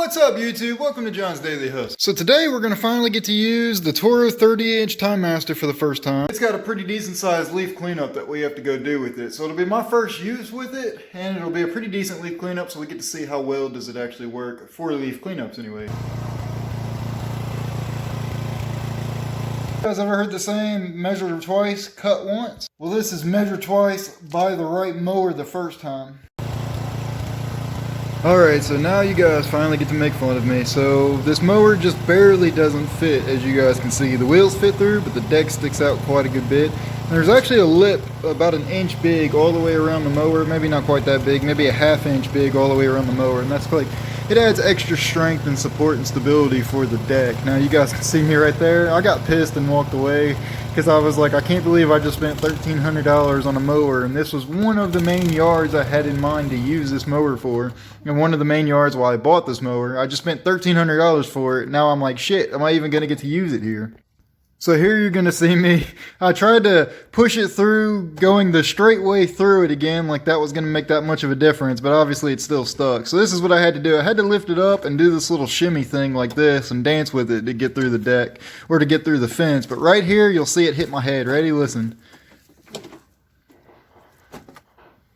What's up YouTube? Welcome to John's Daily Hustle. So today we're going to finally get to use the Toro 30-inch Timemaster for the first time. It's got a pretty decent sized leaf cleanup that we have to go do with it. So it'll be my first use with it, and it'll be a pretty decent leaf cleanup, so we get to see how well does it actually work for leaf cleanups anyway. You guys ever heard the saying, measure twice, cut once? Well, this is measure twice, buy the right mower the first time. Alright, so now you guys finally get to make fun of me. So this mower just barely doesn't fit, as you guys can see. The wheels fit through, but the deck sticks out quite a good bit. And there's actually a lip about an inch big all the way around the mower. Maybe not quite that big, maybe a ½ inch big all the way around the mower. And that's like, it adds extra strength and support and stability for the deck. Now you guys can see me right there. I got pissed and walked away because I was like, I can't believe I just spent $1,300 on a mower, and this was one of the main yards I had in mind to use this mower for. And one of the main yards why I bought this mower. I just spent $1,300 for it. Now I'm like, shit, am I even going to get to use it here? So here you're going to see me. I tried to push it through, going the straight way through it again, like that was going to make that much of a difference, but obviously it's still stuck. So this is what I had to do. I had to lift it up and do this little shimmy thing like this and dance with it to get through the deck, or to get through the fence. But right here, you'll see it hit my head. Ready? Listen.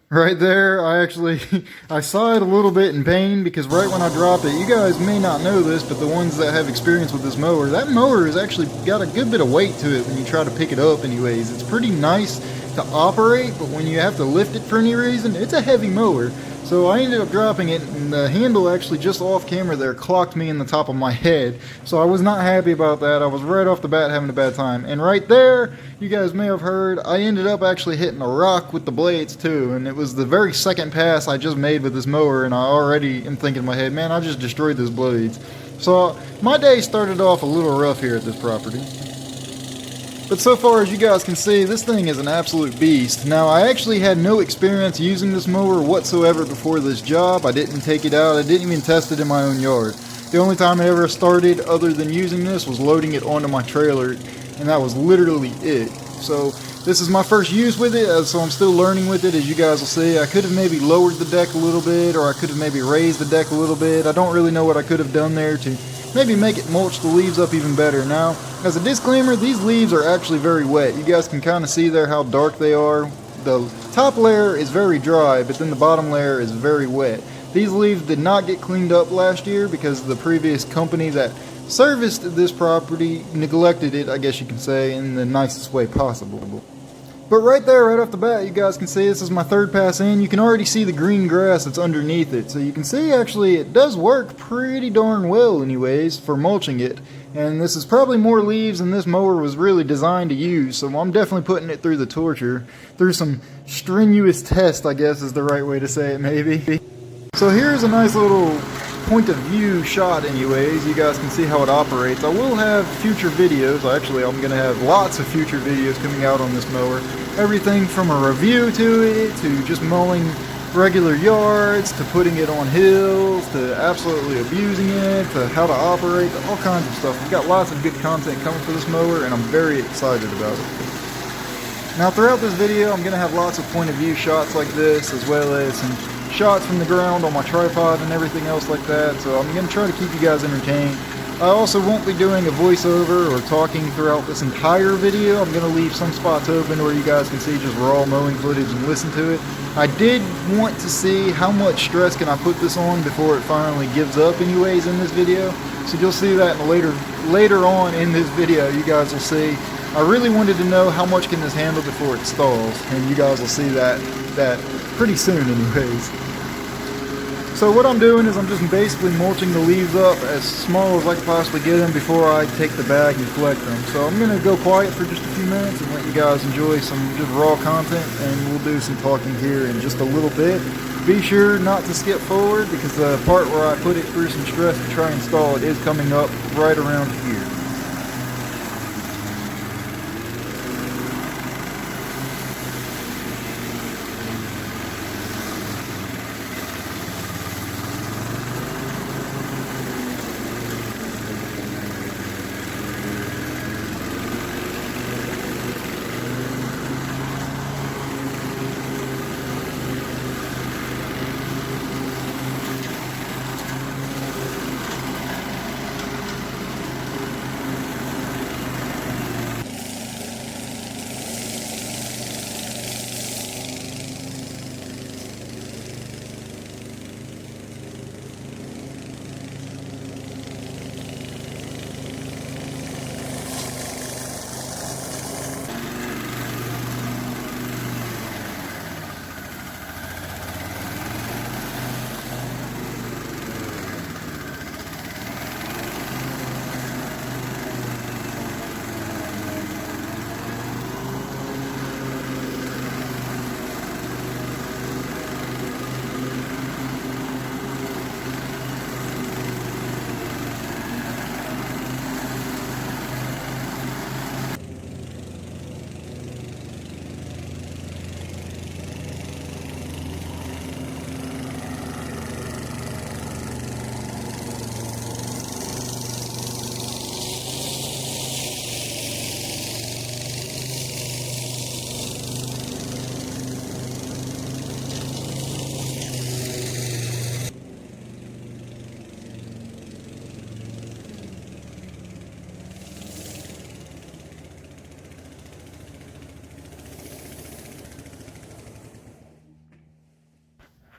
Right there, I saw it a little bit in pain because right when I dropped it, you guys may not know this, but the ones that have experience with this mower, that mower has actually got a good bit of weight to it when you try to pick it up anyways. It's pretty nice to operate, but when you have to lift it for any reason, it's a heavy mower. So I ended up dropping it, and the handle actually just off camera there clocked me in the top of my head. So I was not happy about that. I was right off the bat having a bad time. And right there, you guys may have heard, I ended up actually hitting a rock with the blades too. And it was the very second pass I just made with this mower, and I already am thinking in my head, man, I just destroyed those blades. So my day started off a little rough here at this property. But so far as you guys can see, this thing is an absolute beast. Now, I actually had no experience using this mower whatsoever before this job. I didn't take it out. I didn't even test it in my own yard. The only time I ever started other than using this was loading it onto my trailer, and that was literally it. So this is my first use with it, so I'm still learning with it, as you guys will see. I could have maybe lowered the deck a little bit, or I could have maybe raised the deck a little bit. I don't really know what I could have done there to maybe make it mulch the leaves up even better. Now, as a disclaimer, these leaves are actually very wet. You guys can kind of see there how dark they are. The top layer is very dry, but then the bottom layer is very wet. These leaves did not get cleaned up last year because the previous company that serviced this property neglected it, I guess you can say, in the nicest way possible. But right there, right off the bat, you guys can see this is my third pass in. You can already see the green grass that's underneath it. So you can see actually it does work pretty darn well anyways for mulching it. And this is probably more leaves than this mower was really designed to use. So I'm definitely putting it through the torture. Through some strenuous test, I guess is the right way to say it maybe. So here's a nice little point of view shot anyways. You guys can see how it operates. I will have future videos. Actually, I'm going to have lots of future videos coming out on this mower. Everything from a review to it, to just mowing regular yards, to putting it on hills, to absolutely abusing it, to how to operate, to all kinds of stuff. We've got lots of good content coming for this mower, and I'm very excited about it. Now throughout this video, I'm going to have lots of point of view shots like this, as well as some shots from the ground on my tripod and everything else like that. So I'm going to try to keep you guys entertained. I also won't be doing a voiceover or talking throughout this entire video. I'm going to leave some spots open where you guys can see just raw mowing footage and listen to it. I did want to see how much stress can I put this on before it finally gives up anyways in this video. So you'll see that later on in this video. You guys will see. I really wanted to know how much can this handle before it stalls, and you guys will see that pretty soon anyways. So what I'm doing is I'm just basically mulching the leaves up as small as I can possibly get them before I take the bag and collect them. So I'm going to go quiet for just a few minutes and let you guys enjoy some just raw content, and we'll do some talking here in just a little bit. Be sure not to skip forward because the part where I put it through some stress to try and stall it is coming up right around here.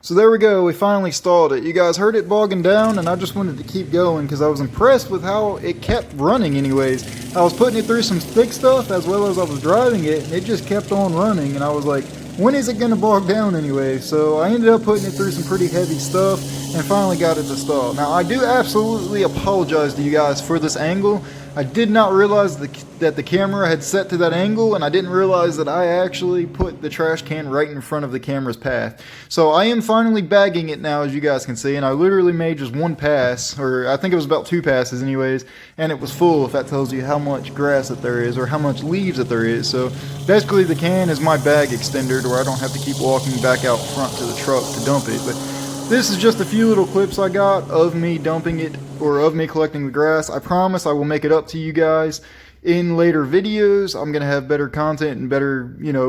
So there we go, we finally stalled it. You guys heard it bogging down, and I just wanted to keep going because I was impressed with how it kept running anyways. I was putting it through some thick stuff as well as I was driving it, and it just kept on running, and I was like, when is it going to bog down anyway? So I ended up putting it through some pretty heavy stuff and finally got it to stall. Now I do absolutely apologize to you guys for this angle. I did not realize that the camera had set to that angle, and I didn't realize that I actually put the trash can right in front of the camera's path. So I am finally bagging it now, as you guys can see, and I literally made just one pass, or I think it was about 2 passes anyways, and it was full, if that tells you how much grass that there is or how much leaves that there is. So basically the can is my bag extender to where I don't have to keep walking back out front to the truck to dump it. But this is just a few little clips I got of me dumping it, or of me collecting the grass. I promise I will make it up to you guys in later videos. I'm gonna have better content and better,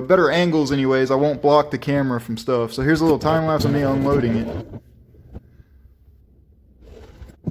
better angles anyways. I won't block the camera from stuff. So here's a little time lapse of me unloading it.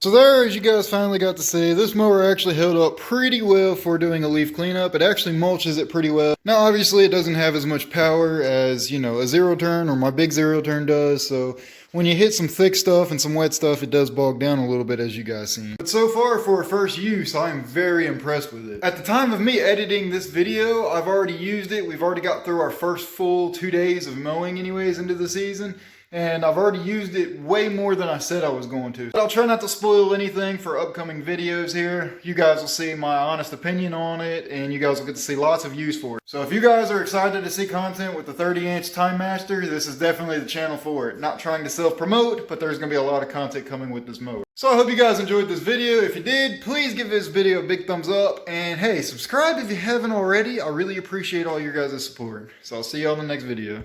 So there, as you guys finally got to see, this mower actually held up pretty well for doing a leaf cleanup. It actually mulches it pretty well. Now obviously it doesn't have as much power as, a zero turn or my big zero turn does, so when you hit some thick stuff and some wet stuff, it does bog down a little bit, as you guys seen. But so far for a first use, I am very impressed with it. At the time of me editing this video, I've already used it. We've already got through our first full 2 days of mowing anyways into the season. And I've already used it way more than I said I was going to. But I'll try not to spoil anything for upcoming videos here. You guys will see my honest opinion on it, and you guys will get to see lots of use for it. So if you guys are excited to see content with the 30-inch Timemaster, this is definitely the channel for it. Not trying to self-promote, but there's going to be a lot of content coming with this mower. So I hope you guys enjoyed this video. If you did, please give this video a big thumbs up. And hey, subscribe if you haven't already. I really appreciate all your guys' support. So I'll see you all in the next video.